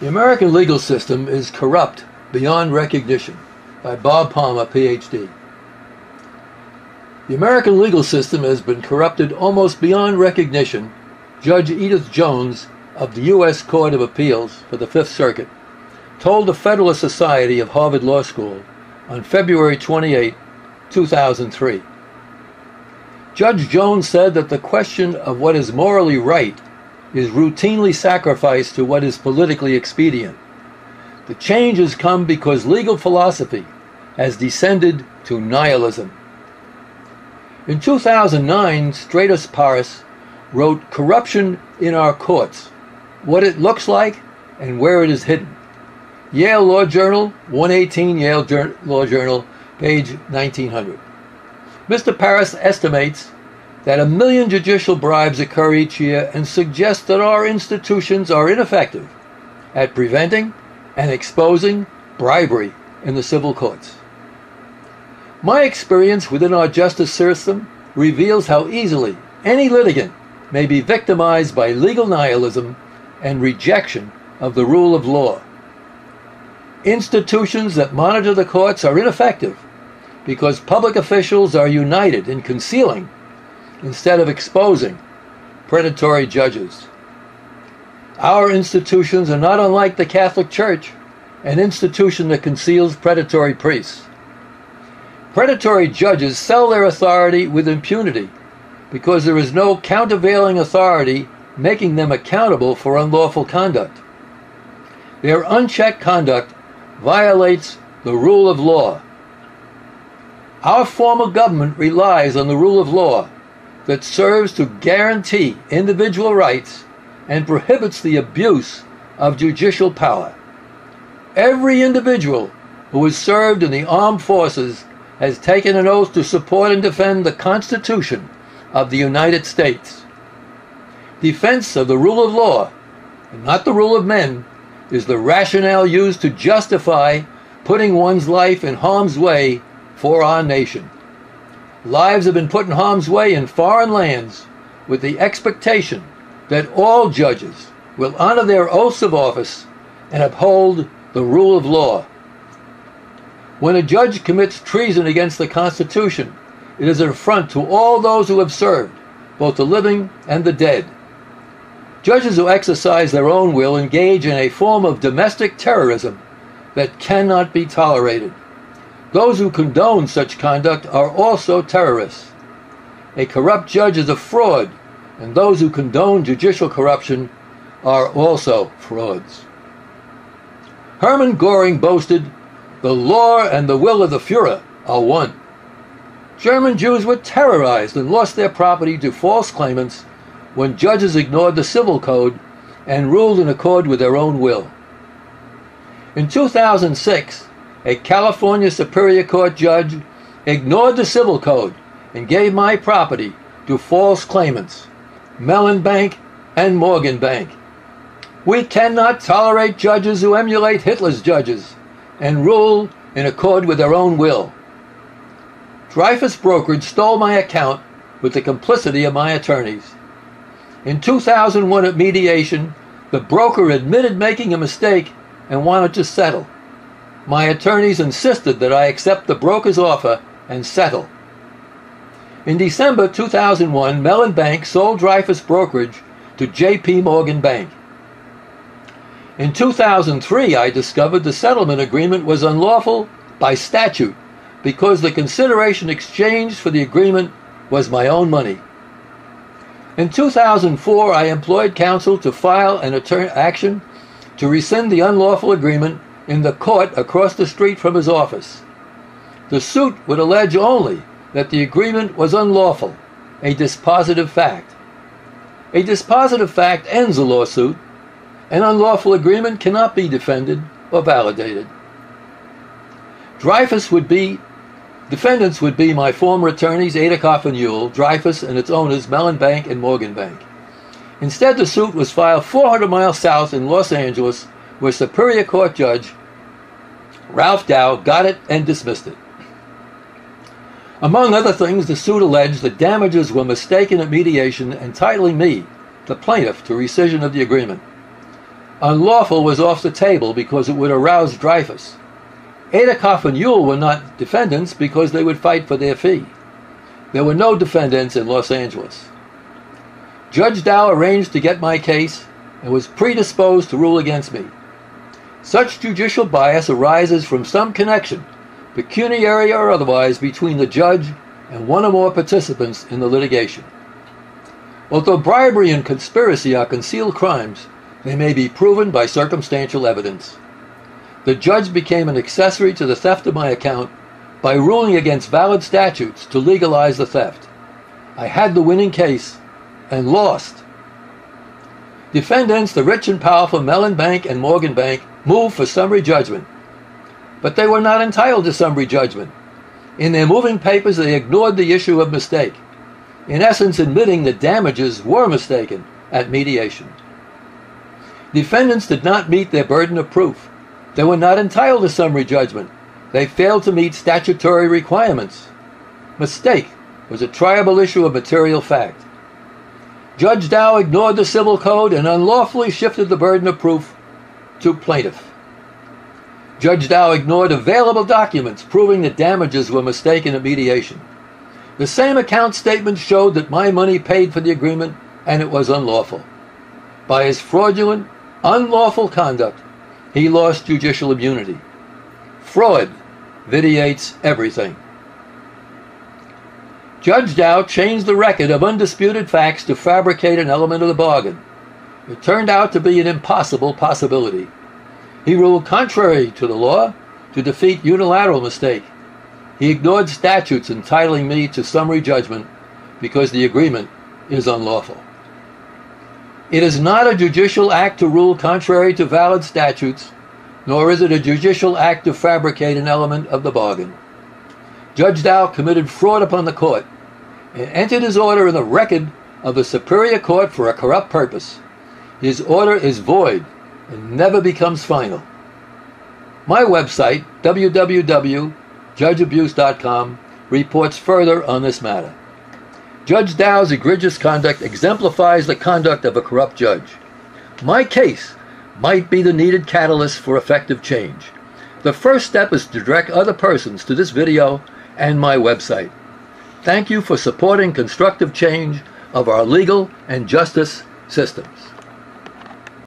The American legal system is corrupt beyond recognition, by Bob Palmer, Ph.D. The American legal system has been corrupted almost beyond recognition, Judge Edith Jones of the U.S. Court of Appeals for the Fifth Circuit told the Federalist Society of Harvard Law School on February 28, 2003. Judge Jones said that the question of what is morally right is routinely sacrificed to what is politically expedient. The change has come because legal philosophy has descended to nihilism. In 2009, Stratos Paris wrote Corruption in Our Courts, What It Looks Like and Where It Is Hidden. Yale Law Journal, 118 Yale Law Journal, page 1900. Mr. Paris estimates that 1 million judicial bribes occur each year and suggests that our institutions are ineffective at preventing and exposing bribery in the civil courts. My experience within our justice system reveals how easily any litigant may be victimized by legal nihilism and rejection of the rule of law. Institutions that monitor the courts are ineffective because public officials are united in concealing instead of exposing predatory judges. Our institutions are not unlike the Catholic Church, an institution that conceals predatory priests. Predatory judges sell their authority with impunity because there is no countervailing authority making them accountable for unlawful conduct. Their unchecked conduct violates the rule of law. Our form of government relies on the rule of law that serves to guarantee individual rights and prohibits the abuse of judicial power. Every individual who has served in the armed forces has taken an oath to support and defend the Constitution of the United States. Defense of the rule of law, and not the rule of men, is the rationale used to justify putting one's life in harm's way for our nation. Lives have been put in harm's way in foreign lands with the expectation that all judges will honor their oaths of office and uphold the rule of law. When a judge commits treason against the Constitution, it is an affront to all those who have served, both the living and the dead. Judges who exercise their own will engage in a form of domestic terrorism that cannot be tolerated. Those who condone such conduct are also terrorists. A corrupt judge is a fraud, and those who condone judicial corruption are also frauds. Hermann Göring boasted, "The law and the will of the Führer are one." German Jews were terrorized and lost their property to false claimants when judges ignored the civil code and ruled in accord with their own will. In 2006, a California Superior Court judge ignored the civil code and gave my property to false claimants, Mellon Bank and Morgan Bank. We cannot tolerate judges who emulate Hitler's judges and rule in accord with their own will. Dreyfus Brokerage stole my account with the complicity of my attorneys. In 2001 at mediation, the broker admitted making a mistake and wanted to settle. My attorneys insisted that I accept the broker's offer and settle. In December 2001, Mellon Bank sold Dreyfus Brokerage to J.P. Morgan Bank. In 2003, I discovered the settlement agreement was unlawful by statute because the consideration exchanged for the agreement was my own money. In 2004, I employed counsel to file an action to rescind the unlawful agreement in the court across the street from his office. The suit would allege only that the agreement was unlawful, a dispositive fact. A dispositive fact ends a lawsuit. An unlawful agreement cannot be defended or validated. Defendants would be my former attorneys Adikoff and Ewell, Dreyfus and its owners Mellon Bank and Morgan Bank. Instead, the suit was filed 400 miles south in Los Angeles, where Superior Court Judge Ralph Dow got it and dismissed it. Among other things, the suit alleged that damages were mistaken at mediation, entitling me, the plaintiff, to rescission of the agreement. Unlawful was off the table because it would arouse Dreyfus. Aderkoff and Ewell were not defendants because they would fight for their fee. There were no defendants in Los Angeles. Judge Dow arranged to get my case and was predisposed to rule against me. Such judicial bias arises from some connection, pecuniary or otherwise, between the judge and one or more participants in the litigation. Although bribery and conspiracy are concealed crimes, they may be proven by circumstantial evidence. The judge became an accessory to the theft of my account by ruling against valid statutes to legalize the theft. I had the winning case and lost. Defendants, the rich and powerful Mellon Bank and Morgan Bank, moved for summary judgment. But they were not entitled to summary judgment. In their moving papers, they ignored the issue of mistake, in essence admitting that damages were mistaken at mediation. Defendants did not meet their burden of proof. They were not entitled to summary judgment. They failed to meet statutory requirements. Mistake was a triable issue of material fact. Judge Dow ignored the civil code and unlawfully shifted the burden of proof to plaintiff. Judge Dow ignored available documents proving that damages were mistaken at mediation. The same account statement showed that my money paid for the agreement and it was unlawful. By his fraudulent, unlawful conduct, he lost judicial immunity. Fraud vitiates everything. Judge Dow changed the record of undisputed facts to fabricate an element of the bargain. It turned out to be an impossible possibility. He ruled contrary to the law to defeat unilateral mistake. He ignored statutes entitling me to summary judgment because the agreement is unlawful. It is not a judicial act to rule contrary to valid statutes, nor is it a judicial act to fabricate an element of the bargain. Judge Dow committed fraud upon the court and entered his order in the record of the Superior Court for a corrupt purpose. His order is void and never becomes final. My website, www.judgeabuse.com, reports further on this matter. Judge Dow's egregious conduct exemplifies the conduct of a corrupt judge. My case might be the needed catalyst for effective change. The first step is to direct other persons to this video and my website. Thank you for supporting constructive change of our legal and justice systems.